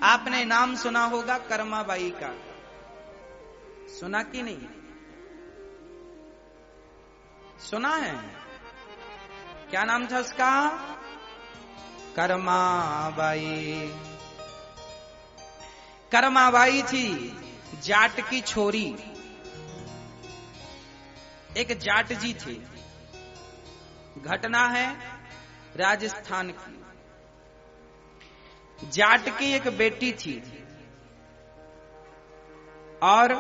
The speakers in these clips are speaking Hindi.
आपने नाम सुना होगा कर्माबाई का, सुना कि नहीं? सुना है? क्या नाम था उसका? कर्माबाई। कर्माबाई थी जाट की छोरी। एक जाट जी थे। घटना है राजस्थान की। जाट की एक बेटी थी और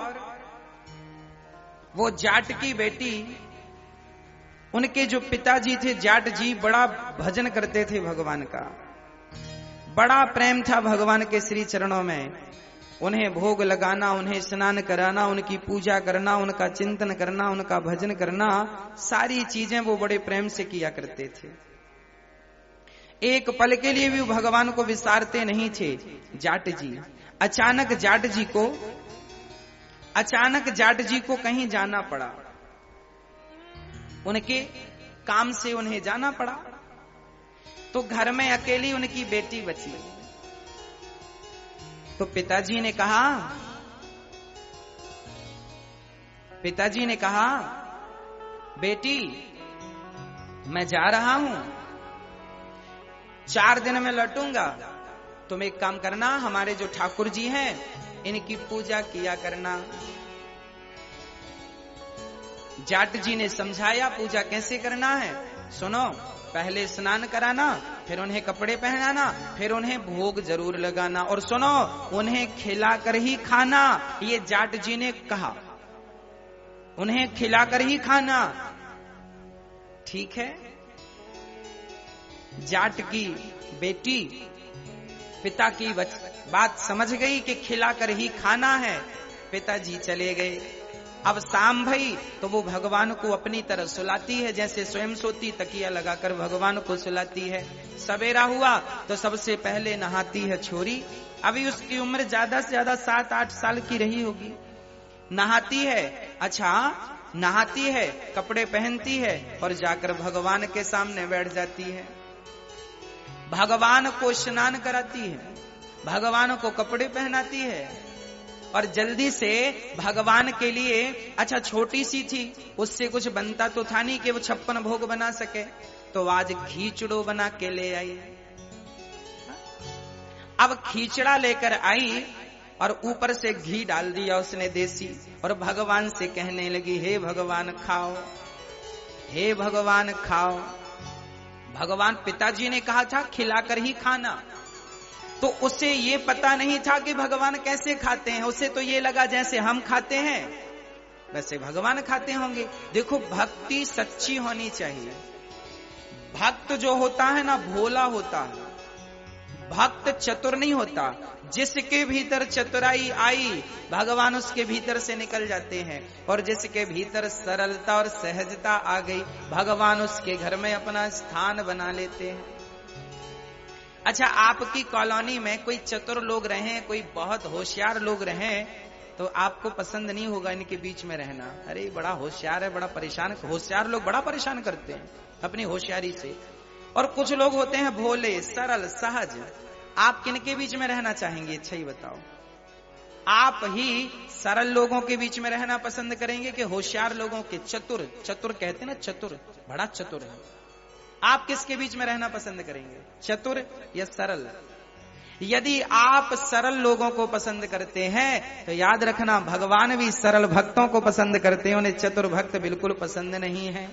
वो जाट की बेटी, उनके जो पिताजी थे जाट जी, बड़ा भजन करते थे भगवान का। बड़ा प्रेम था भगवान के श्री चरणों में। उन्हें भोग लगाना, उन्हें स्नान कराना, उनकी पूजा करना, उनका चिंतन करना, उनका भजन करना, सारी चीजें वो बड़े प्रेम से किया करते थे। एक पल के लिए भी भगवान को विसारते नहीं थे जाट जी। अचानक जाट जी को कहीं जाना पड़ा। उनके काम से उन्हें जाना पड़ा, तो घर में अकेली उनकी बेटी बची। तो पिताजी ने कहा, बेटी मैं जा रहा हूं, 4 दिन में लौटूंगा। तुम एक काम करना, हमारे जो ठाकुर जी हैं इनकी पूजा किया करना। जाट जी ने समझाया पूजा कैसे करना है। सुनो, पहले स्नान कराना, फिर उन्हें कपड़े पहनाना, फिर उन्हें भोग जरूर लगाना, और सुनो उन्हें खिलाकर ही खाना। ये जाट जी ने कहा, उन्हें खिलाकर ही खाना। ठीक है। जाट की बेटी पिता की बात समझ गई कि खिलाकर ही खाना है। पिताजी चले गए। अब शाम भई तो वो भगवान को अपनी तरह सुलाती है, जैसे स्वयं सोती, तकिया लगाकर भगवान को सुलाती है। सवेरा हुआ तो सबसे पहले नहाती है छोरी। अभी उसकी उम्र ज्यादा से ज्यादा 7-8 साल की रही होगी। नहाती है, अच्छा नहाती है, कपड़े पहनती है और जाकर भगवान के सामने बैठ जाती है। भगवान को स्नान कराती है, भगवान को कपड़े पहनाती है और जल्दी से भगवान के लिए, अच्छा छोटी सी थी, उससे कुछ बनता तो था नहीं कि वो 56 भोग बना सके, तो आज खीचड़ो बना के ले आई। अब खीचड़ा लेकर आई और ऊपर से घी डाल दिया उसने देसी, और भगवान से कहने लगी, हे भगवान खाओ, हे भगवान खाओ। भगवान, पिताजी ने कहा था खिलाकर ही खाना, तो उसे ये पता नहीं था कि भगवान कैसे खाते हैं। उसे तो ये लगा जैसे हम खाते हैं वैसे भगवान खाते होंगे। देखो, भक्ति सच्ची होनी चाहिए। भक्त जो होता है ना, भोला होता है। भक्त चतुर नहीं होता। जिसके भीतर चतुराई आई, भगवान उसके भीतर से निकल जाते हैं, और जिसके भीतर सरलता और सहजता आ गई, भगवान उसके घर में अपना स्थान बना लेते हैं। अच्छा, आपकी कॉलोनी में कोई चतुर लोग रहें, कोई बहुत होशियार लोग रहें, तो आपको पसंद नहीं होगा इनके बीच में रहना। अरे बड़ा होशियार है, बड़ा परेशान। होशियार लोग बड़ा परेशान करते हैं अपनी होशियारी से। और कुछ लोग होते हैं भोले, सरल, सहज। आप किनके बीच में रहना चाहेंगे? अच्छा ही बताओ। आप ही सरल लोगों के बीच में रहना पसंद करेंगे कि होशियार लोगों के? चतुर, चतुर कहते ना, चतुर, बड़ा चतुर है। आप किसके बीच में रहना पसंद करेंगे, चतुर या सरल? यदि आप सरल लोगों को पसंद करते हैं तो याद रखना, भगवान भी सरल भक्तों को पसंद करते हैं, उन्हें चतुर भक्त बिल्कुल पसंद नहीं है।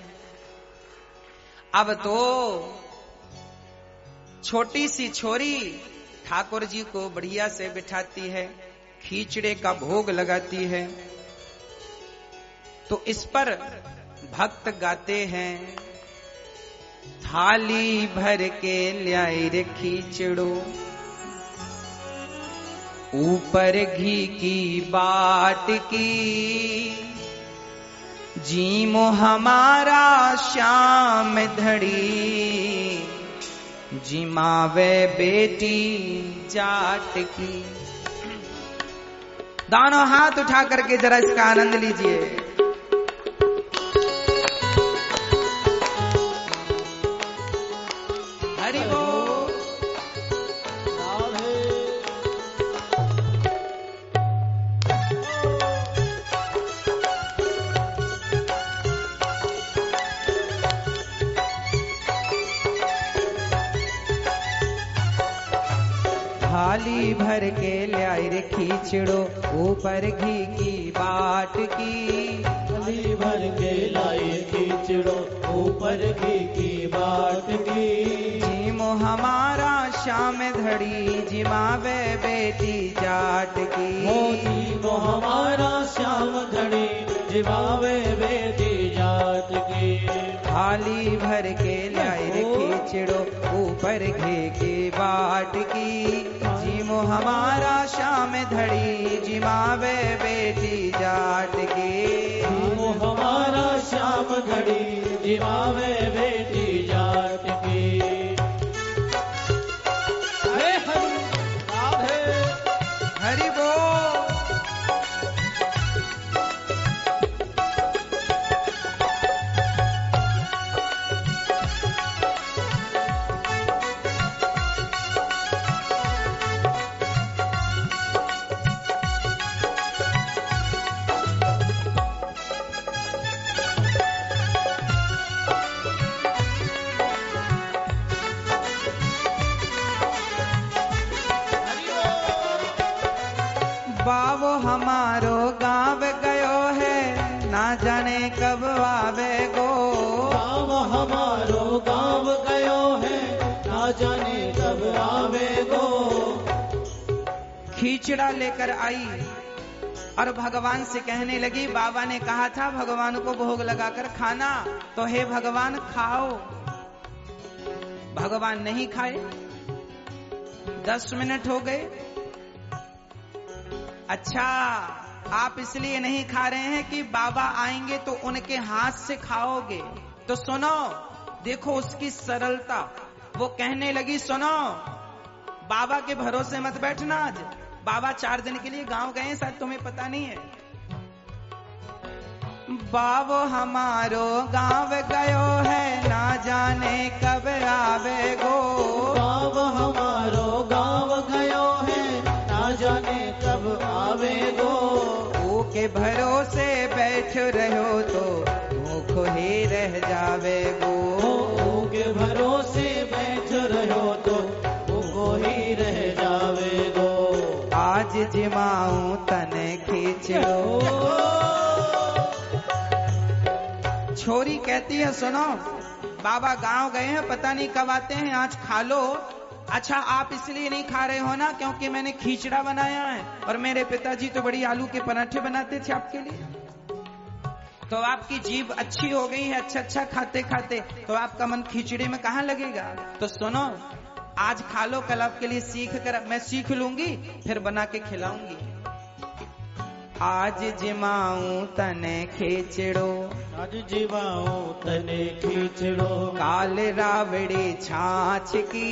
अब तो छोटी सी छोरी ठाकुर जी को बढ़िया से बिठाती है, खीचड़े का भोग लगाती है। तो इस पर भक्त गाते हैं, थाली भर के ल्याई रे खीचड़ो, ऊपर घी की बाट की, जीमो हमारा श्याम धड़ी, जिमावे बेटी जाट की। दोनों हाथ उठा करके जरा इसका आनंद लीजिए। हरि बोल। थाली भर के ल्याई रे खींचड़ो ऊपर घी की बाट की। थाली भर के लाई खींचड़ो ऊपर घी की बाट की। जीमो हमारा शाम धड़ी जिमावे बेटी जाट की। जीमो हमारा श्याम धड़ी जिमावे बेटी जाट की। थाली भर के लाई रे खींचड़ो ऊपर घी की बाट की। जीमो हमारा शाम धड़ी जिमावे बेटी जाट की। जीमो हमारा श्याम धड़ी जिमावे बेटी जाट की। हरे हरि राधे हरि बोल। बाबो हमारो गाँव गयो है ना जाने कब आवे गो। गाँव हमारो गाँव गयो है ना जाने कब आवे गो। खींचड़ा लेकर आई और भगवान से कहने लगी, बाबा ने कहा था भगवान को भोग लगाकर खाना, तो हे भगवान खाओ। भगवान नहीं खाए। 10 मिनट हो गए। अच्छा, आप इसलिए नहीं खा रहे हैं कि बाबा आएंगे तो उनके हाथ से खाओगे। तो सुनो, देखो उसकी सरलता। वो कहने लगी, सुनो, बाबा के भरोसे मत बैठना। आज बाबा 4 दिन के लिए गांव गए, शायद तुम्हें पता नहीं है। बाबो हमारो गांव गयो है ना जाने कब आवे गो। बाबा हमारो गाँव गयो है ना जाने कब आवे गो। के भरोसे बैठ रहो तो भूखो ही रह जावे गो। के भरोसे बैठ रहो तो भूखो ही रह जावे गो। आज जिमाऊं तने खींचड़ो। छोरी कहती है, सुनो, बाबा गांव गए हैं, पता नहीं कब आते हैं, आज खा लो। अच्छा, आप इसलिए नहीं खा रहे हो ना क्योंकि मैंने खींचड़ा बनाया है, और मेरे पिताजी तो बड़ी आलू के पराठे बनाते थे आपके लिए, तो आपकी जीभ अच्छी हो गई है अच्छा अच्छा खाते खाते, तो आपका मन खिचड़ी में कहाँ लगेगा। तो सुनो, आज खा लो, कल आपके लिए सीख कर मैं सीख लूंगी, फिर बना के खिलाऊंगी। आज जिमाऊं तने खींचड़ो। आज जिमाऊं तने खींचड़ो। काल रावड़ी छाछ की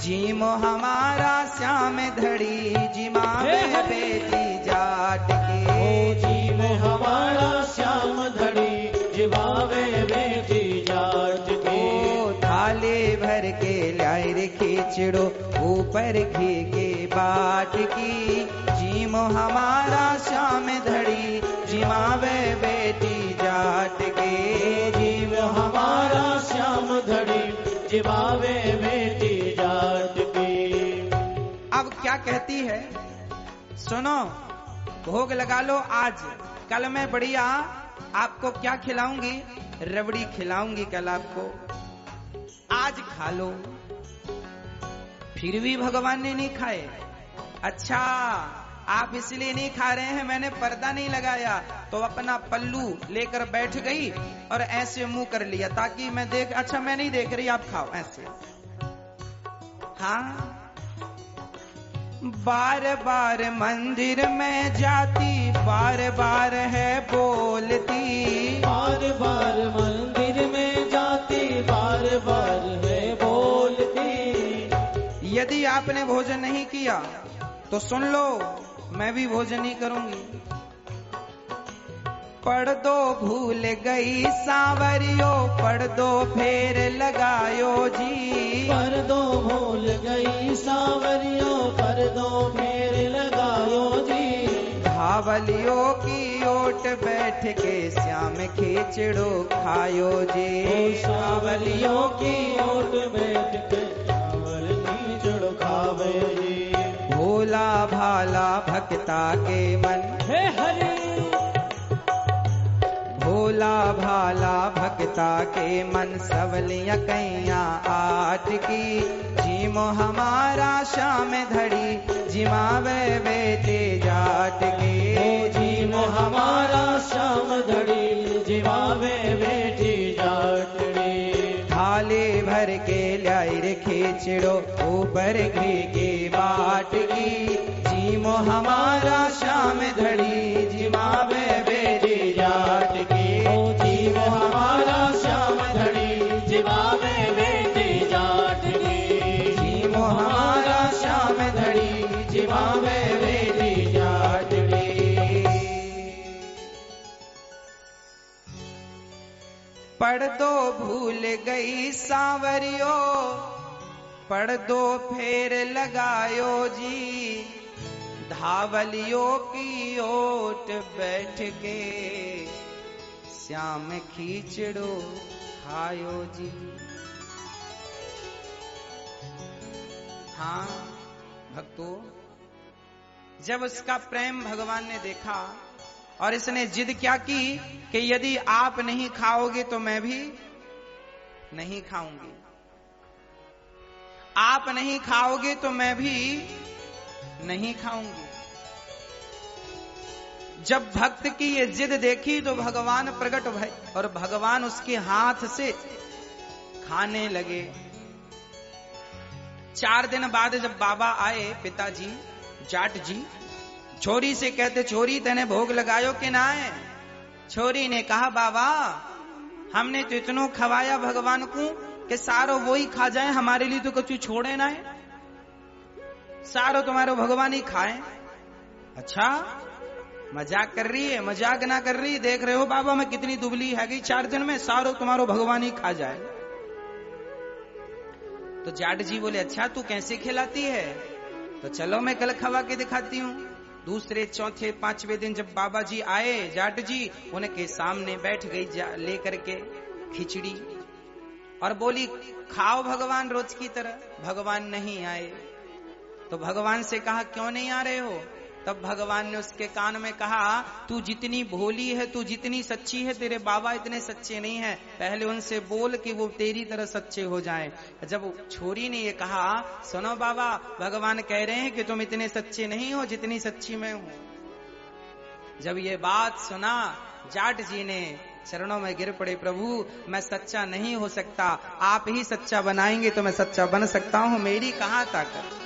जीमो हमारा श्याम धड़ी जिमावे बेटी जाट की। जीव हमारा श्याम धड़ी जिमावे बेटी जाट की। थाली भर के लाई रे खींचड़ो ऊपर घी के बाट की। जीमो हमारा श्याम धड़ी जिमावे बेटी जाट के। जीव हमारा श्याम धड़ी जिमावे बेटी जाट की। अब क्या कहती है, सुनो, भोग लगा लो आज, कल मैं बढ़िया आपको क्या खिलाऊंगी, रबड़ी खिलाऊंगी कल आपको, आज खा लो। फिर भी भगवान ने नहीं खाए। अच्छा, आप इसलिए नहीं खा रहे हैं, मैंने पर्दा नहीं लगाया, तो अपना पल्लू लेकर बैठ गई और ऐसे मुंह कर लिया ताकि मैं देख, अच्छा मैं नहीं देख रही, आप खाओ ऐसे। हाँ, बार बार मंदिर में जाती, बार बार है बोलती। बार बार मंदिर में जाती, बार बार है बोलती। यदि आपने भोजन नहीं किया तो सुन लो, मैं भी भोजन नहीं करूंगी। पढ़ दो भूल गई सांवरियो, पढ़ दो फेर लगायो जी। पढ़ दो भूल गई सांवरियो, पढ़ दो फेर लगायो जी। धावलियों की ओट बैठ के श्याम खींचड़ो खायो जी। सांवरियों की ओट बैठ के श्याम खींचड़ो खावे जी। भोला भाला भक्ता के मन, हे हरि भोला भाला भक्ता के मन, सवलिया कैया आठ की, जीमो हमारा शाम धड़ी, जिमावे बेटे जाट के। जीमो हमारा शाम धड़ी, जिमावे बेटी जाटड़ी। थाले भर के लाई रे खींचड़ो, ऊपर घी के बाट की, जीमो हमारा शाम धड़ी, जिमावे बेटी जाट के। जीमो हमारा श्याम धड़ी, जिमावे बेटी जाटड़ी। जीमो हमारा शाम धड़ी, जिमावे बेटी जाटड़ी। पढ़ दो भूल गई सांवरियो, पढ़ दो फेर लगायो जी, धावलियों की ओट बैठ के, श्याम खींचड़ो खायो जी। हाँ भक्तों, जब उसका प्रेम भगवान ने देखा और इसने जिद क्या की कि यदि आप नहीं खाओगे तो मैं भी नहीं खाऊंगी, आप नहीं खाओगे तो मैं भी नहीं खाऊंगी। जब भक्त की ये जिद देखी तो भगवान प्रकट भय और भगवान उसके हाथ से खाने लगे। 4 दिन बाद जब बाबा आए, पिताजी जाट जी, छोरी से कहते, छोरी तेने भोग लगायो कि ना है? छोरी ने कहा, बाबा हमने तो इतनो खवाया भगवान को कि सारो वो ही खा जाए, हमारे लिए तो कुछ छोड़े ना है, सारो तुम्हारो भगवान ही खाए। अच्छा मजाक कर रही है? मजाक ना कर रही, देख रहे हो बाबा मैं कितनी दुबली है गई, 4 दिन में सारो तुम्हारो भगवान ही खा जाए। तो जाट जी बोले, अच्छा तू कैसे खिलाती है? तो चलो मैं कल खवा के दिखाती हूँ। दूसरे, चौथे, 5वें दिन जब बाबा जी आए, जाट जी उनके सामने बैठ गई लेकर के खिचड़ी और बोली, खाओ भगवान रोज की तरह। भगवान नहीं आए तो भगवान से कहा, क्यों नहीं आ रहे हो? तब भगवान ने उसके कान में कहा, तू जितनी भोली है, तू जितनी सच्ची है, तेरे बाबा इतने सच्चे नहीं है, पहले उनसे बोल कि वो तेरी तरह सच्चे हो जाएं। जब छोरी ने ये कहा, सुनो बाबा, भगवान कह रहे हैं कि तुम इतने सच्चे नहीं हो जितनी सच्ची मैं हूं। जब ये बात सुना, जाट जी ने चरणों में गिर पड़े, प्रभु मैं सच्चा नहीं हो सकता, आप ही सच्चा बनाएंगे तो मैं सच्चा बन सकता हूं, मेरी कहां ताकत।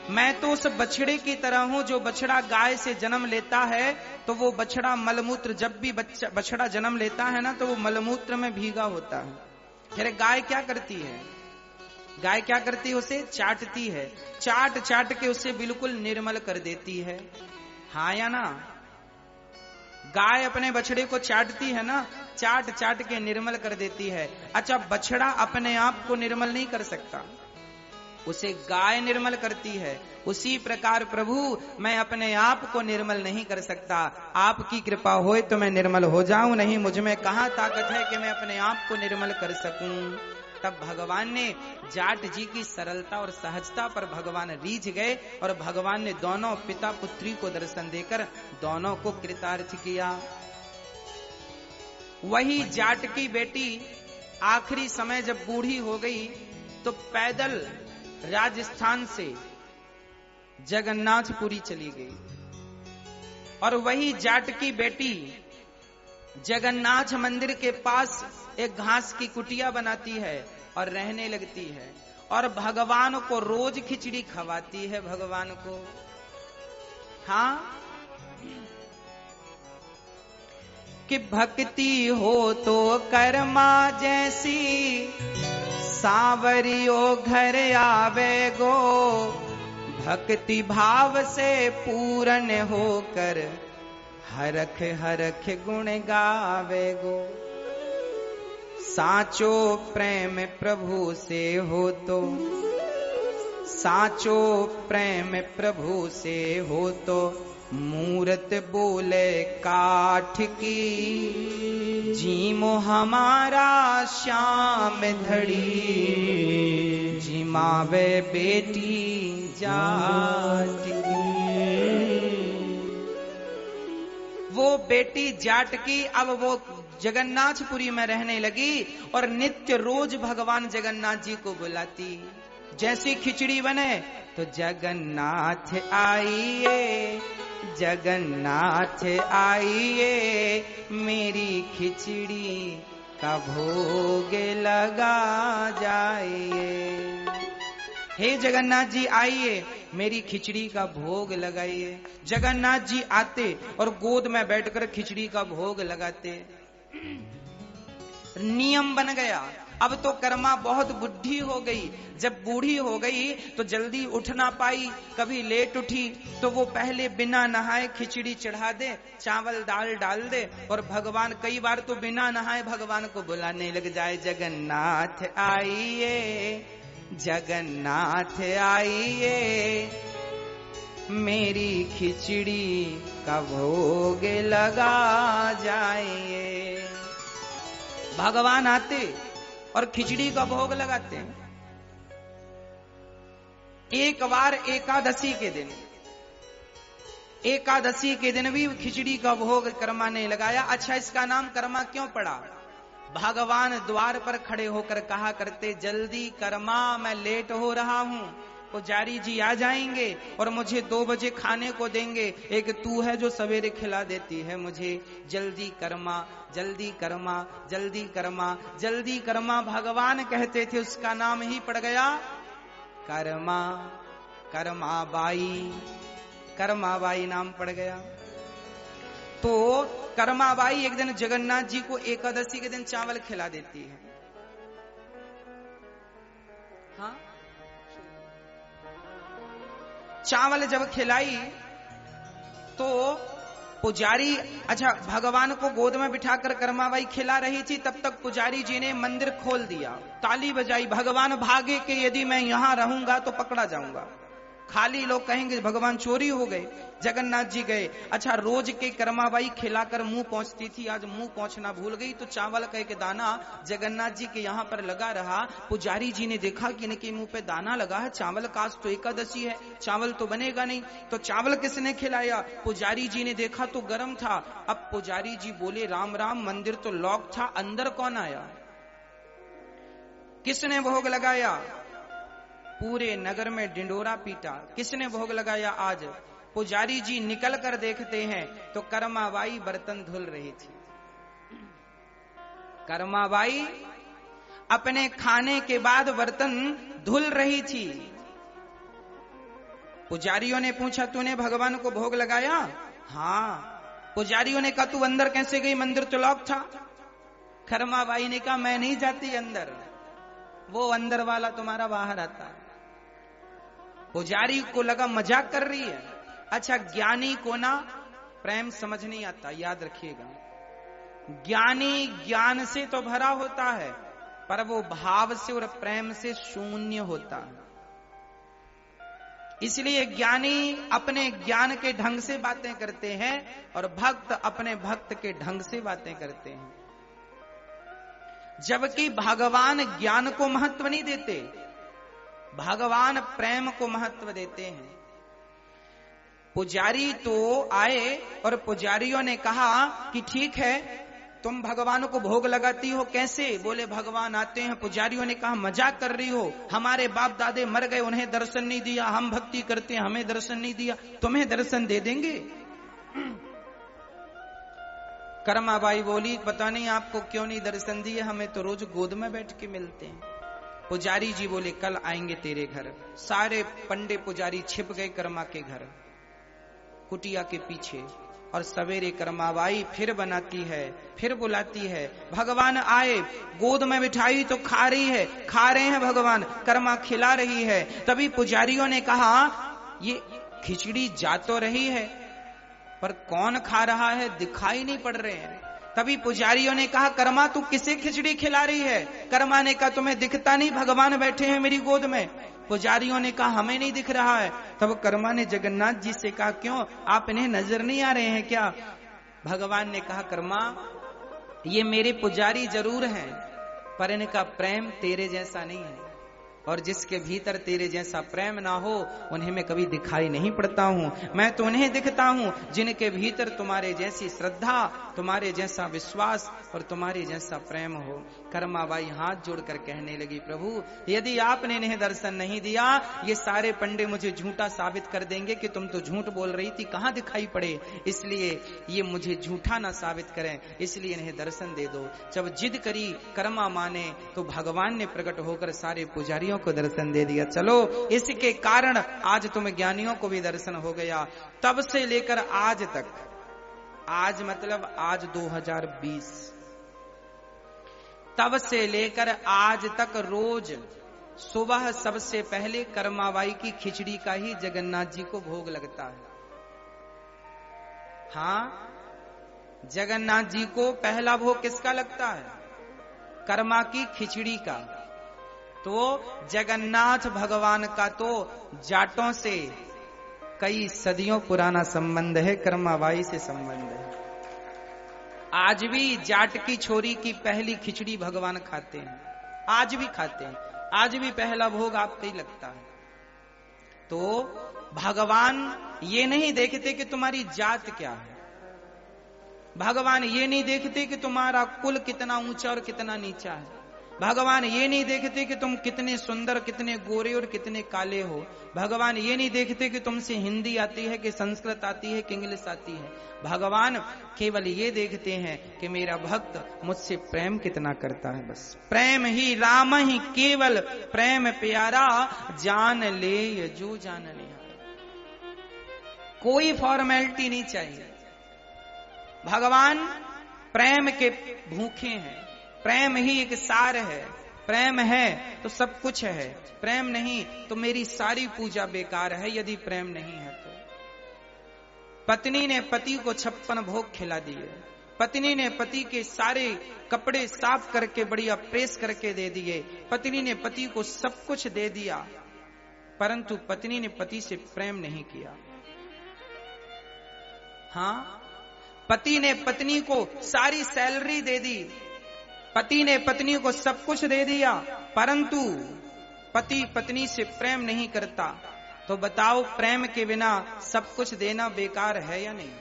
मैं तो उस बछड़े की तरह हूं, जो बछड़ा गाय से जन्म लेता है तो वो बछड़ा मलमूत्र, जब भी बछड़ा जन्म लेता है ना तो वो मलमूत्र में भीगा होता है। फिर गाय क्या करती है? गाय क्या करती है? उसे चाटती है, चाट चाट के उसे बिल्कुल निर्मल कर देती है। हाँ या ना? गाय अपने बछड़े को चाटती है ना, चाट चाट के निर्मल कर देती है। अच्छा, बछड़ा अपने आप को निर्मल नहीं कर सकता, उसे गाय निर्मल करती है। उसी प्रकार प्रभु मैं अपने आप को निर्मल नहीं कर सकता, आपकी कृपा होए तो मैं निर्मल हो जाऊं, नहीं मुझ में कहां ताकत है कि मैं अपने आप को निर्मल कर सकूं। तब भगवान ने जाट जी की सरलता और सहजता पर भगवान रीझ गए और भगवान ने दोनों पिता पुत्री को दर्शन देकर दोनों को कृतार्थ किया। वही जाट की बेटी आखिरी समय जब बूढ़ी हो गई तो पैदल राजस्थान से जगन्नाथपुरी चली गई और वही जाट की बेटी जगन्नाथ मंदिर के पास एक घास की कुटिया बनाती है और रहने लगती है और भगवान को रोज खिचड़ी खवाती है। भगवान को, हाँ, कि भक्ति हो तो कर्मा जैसी, सांवरियो घर आवे गो, भक्ति भाव से पूर्ण होकर हरख हरख गुण गावे गो। साचो प्रेम प्रभु से हो तो, साचो प्रेम प्रभु से हो तो, मूरत बोले काठ की, जीमो हमारा श्याम धड़ी, जिमावे बेटी जा बेटी जाटकी अब वो जगन्नाथपुरी में रहने लगी और नित्य रोज भगवान जगन्नाथ जी को बुलाती। जैसी खिचड़ी बने तो जगन्नाथ आइए, जगन्नाथ आइए, मेरी खिचड़ी का भोग लगा जाइए। हे जगन्नाथ जी आइए, मेरी खिचड़ी का भोग लगाइए। जगन्नाथ जी आते और गोद में बैठकर खिचड़ी का भोग लगाते। नियम बन गया। अब तो कर्मा बहुत बुढ़ी हो गई। जब बूढ़ी हो गई तो जल्दी उठ ना पाई, कभी लेट उठी तो वो पहले बिना नहाए खिचड़ी चढ़ा दे, चावल दाल डाल दे और भगवान कई बार तो बिना नहाए भगवान को बुलाने लग जाए। जगन्नाथ आइए, जगन्नाथ आइए, मेरी खिचड़ी का भोग लगा जाइए। भगवान आते और खिचड़ी का भोग लगाते हैं। एक बार एकादशी के दिन भी खिचड़ी का भोग कर्मा ने लगाया। अच्छा, इसका नाम कर्मा क्यों पड़ा? भगवान द्वार पर खड़े होकर कहा करते, जल्दी कर्मा, मैं लेट हो रहा हूं, पुजारी जी आ जाएंगे और मुझे 2 बजे खाने को देंगे। एक तू है जो सवेरे खिला देती है मुझे, जल्दी कर्मा, जल्दी कर्मा, जल्दी कर्मा, जल्दी कर्मा। भगवान कहते थे, उसका नाम ही पड़ गया कर्मा। कर्मा बाई नाम पड़ गया। तो कर्मा बाई एक दिन जगन्नाथ जी को एकादशी के दिन चावल खिला देती है। हाँ, चावल जब खिलाई तो पुजारी, अच्छा, भगवान को गोद में बिठाकर कर्माबाई खिला रही थी, तब तक पुजारी जी ने मंदिर खोल दिया, ताली बजाई। भगवान भागे कि यदि मैं यहां रहूंगा तो पकड़ा जाऊंगा, खाली लोग कहेंगे भगवान चोरी हो गए। जगन्नाथ जी गए। अच्छा, रोज के कर्माबाई खिलाकर मुंह पहुंचती थी, आज मुंह पहुंचना भूल गई तो चावल का एक दाना जगन्नाथ जी के यहां पर लगा रहा। पुजारी जी ने देखा कि इनके मुंह पे दाना लगा है, चावल का आज तो एकादशी है, चावल तो बनेगा नहीं। तो चावल किसने खिलाया? पुजारी जी ने देखा तो गर्म था। अब पुजारी जी बोले, राम राम, मंदिर तो लॉक था, अंदर कौन आया? किसने भोग लगाया? पूरे नगर में डिंडोरा पीटा। किसने भोग लगाया आज? पुजारी जी निकल कर देखते हैं तो कर्माबाई बर्तन धुल रही थी। कर्माबाई अपने खाने के बाद बर्तन धुल रही थी। पुजारियों ने पूछा, तूने भगवान को भोग लगाया? हाँ। पुजारियों ने कहा, तू अंदर कैसे गई, मंदिर तो लॉक था। कर्माबाई ने कहा, मैं नहीं जाती अंदर, वो अंदर वाला तुम्हारा बाहर आता है। पुजारी को लगा मजाक कर रही है। अच्छा, ज्ञानी को ना प्रेम समझ नहीं आता, याद रखिएगा। ज्ञानी ज्ञान से तो भरा होता है, पर वो भाव से और प्रेम से शून्य होता है। इसलिए ज्ञानी अपने ज्ञान के ढंग से बातें करते हैं और भक्त अपने भक्त के ढंग से बातें करते हैं। जबकि भगवान ज्ञान को महत्व नहीं देते, भगवान प्रेम को महत्व देते हैं। पुजारी तो आए और पुजारियों ने कहा कि ठीक है, तुम भगवान को भोग लगाती हो, कैसे? बोले भगवान आते हैं। पुजारियों ने कहा, मजाक कर रही हो, हमारे बाप दादे मर गए, उन्हें दर्शन नहीं दिया, हम भक्ति करते हैं, हमें दर्शन नहीं दिया, तुम्हें दर्शन दे देंगे? कर्माबाई बोली, पता नहीं आपको क्यों नहीं दर्शन दिए, हमें तो रोज गोद में बैठ के मिलते हैं। पुजारी जी बोले, कल आएंगे तेरे घर। सारे पंडे पुजारी छिप गए कर्मा के घर, कुटिया के पीछे। और सवेरे कर्माबाई फिर बनाती है, फिर बुलाती है। भगवान आए, गोद में बिठाई तो खा रही है, खा रहे हैं भगवान, कर्मा खिला रही है। तभी पुजारियों ने कहा, ये खिचड़ी जा तो रही है पर कौन खा रहा है, दिखाई नहीं पड़ रहे हैं। तभी पुजारियों ने कहा, कर्मा तू किसे खिचड़ी खिला रही है? कर्मा ने कहा, तुम्हें दिखता नहीं, भगवान बैठे हैं मेरी गोद में। पुजारियों ने कहा, हमें नहीं दिख रहा है। तब कर्मा ने जगन्नाथ जी से कहा, क्यों, आप इन्हें नजर नहीं आ रहे हैं क्या? भगवान ने कहा, कर्मा ये मेरे पुजारी जरूर हैं, पर इनका प्रेम तेरे जैसा नहीं है। और जिसके भीतर तेरे जैसा प्रेम ना हो उन्हें मैं कभी दिखाई नहीं पड़ता हूं। मैं तो उन्हें दिखता हूं जिनके भीतर तुम्हारे जैसी श्रद्धा, तुम्हारे जैसा विश्वास और तुम्हारे जैसा प्रेम हो। कर्माबाई हाथ जोड़कर कहने लगी, प्रभु यदि आपने इन्हें दर्शन नहीं दिया, ये सारे पंडे मुझे झूठा साबित कर देंगे कि तुम तो झूठ बोल रही थी, कहां दिखाई पड़े, इसलिए ये मुझे झूठा ना साबित करें, इसलिए इन्हें दर्शन दे दो। जब जिद करी कर्मा माने तो भगवान ने प्रकट होकर सारे पुजारियों को दर्शन दे दिया। चलो इसके कारण आज तुम ज्ञानियों को भी दर्शन हो गया। तब से लेकर आज तक, आज मतलब आज 2020, तब से लेकर आज तक रोज सुबह सबसे पहले कर्माबाई की खिचड़ी का ही जगन्नाथ जी को भोग लगता है। हाँ, जगन्नाथ जी को पहला भोग किसका लगता है? कर्मा की खिचड़ी का। तो जगन्नाथ भगवान का तो जाटों से कई सदियों पुराना संबंध है, कर्माबाई से संबंध है। आज भी जाट की छोरी की पहली खिचड़ी भगवान खाते हैं, आज भी खाते हैं, आज भी पहला भोग आपको ही लगता है। तो भगवान ये नहीं देखते कि तुम्हारी जात क्या है, भगवान ये नहीं देखते कि तुम्हारा कुल कितना ऊंचा और कितना नीचा है, भगवान ये नहीं देखते कि तुम कितने सुंदर, कितने गोरे और कितने काले हो, भगवान ये नहीं देखते कि तुमसे हिंदी आती है कि संस्कृत आती है कि इंग्लिश आती है। भगवान केवल ये देखते हैं कि मेरा भक्त मुझसे प्रेम कितना करता है। बस प्रेम ही राम ही केवल प्रेम प्यारा, जान ले जो जानने। कोई फॉर्मेलिटी नहीं चाहिए। भगवान प्रेम के भूखे हैं, प्रेम ही एक सार है। प्रेम है तो सब कुछ है, प्रेम नहीं तो मेरी सारी पूजा बेकार है यदि प्रेम नहीं है तो। पत्नी ने पति को 56 भोग खिला दिए, पत्नी ने पति के सारे कपड़े साफ करके बढ़िया प्रेस करके दे दिए, पत्नी ने पति को सब कुछ दे दिया, परंतु पत्नी ने पति से प्रेम नहीं किया। हाँ, पति ने पत्नी को सारी सैलरी दे दी, पति ने पत्नी को सब कुछ दे दिया, परंतु पति पत्नी से प्रेम नहीं करता। तो बताओ प्रेम के बिना सब कुछ देना बेकार है या नहीं?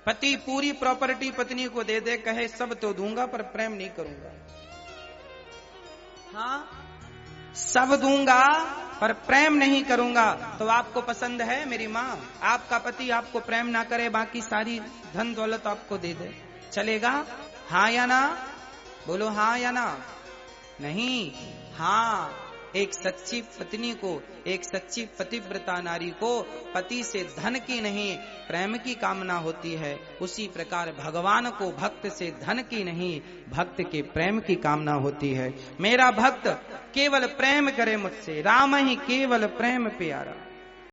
पति पूरी प्रॉपर्टी पत्नी को दे दे, कहे सब तो दूंगा पर प्रेम नहीं करूंगा। हाँ, सब दूंगा पर प्रेम नहीं करूंगा। तो आपको पसंद है मेरी माँ, आपका पति आपको प्रेम ना करे, बाकी सारी धन दौलत आपको दे दे, चलेगा? हाँ या ना? बोलो हाँ या ना? नहीं, हाँ। एक सच्ची पत्नी को, एक सच्ची पतिव्रता नारी को पति से धन की नहीं प्रेम की कामना होती है। उसी प्रकार भगवान को भक्त से धन की नहीं भक्त के प्रेम की कामना होती है। मेरा भक्त केवल प्रेम करे मुझसे, राम ही केवल प्रेम प्यारा।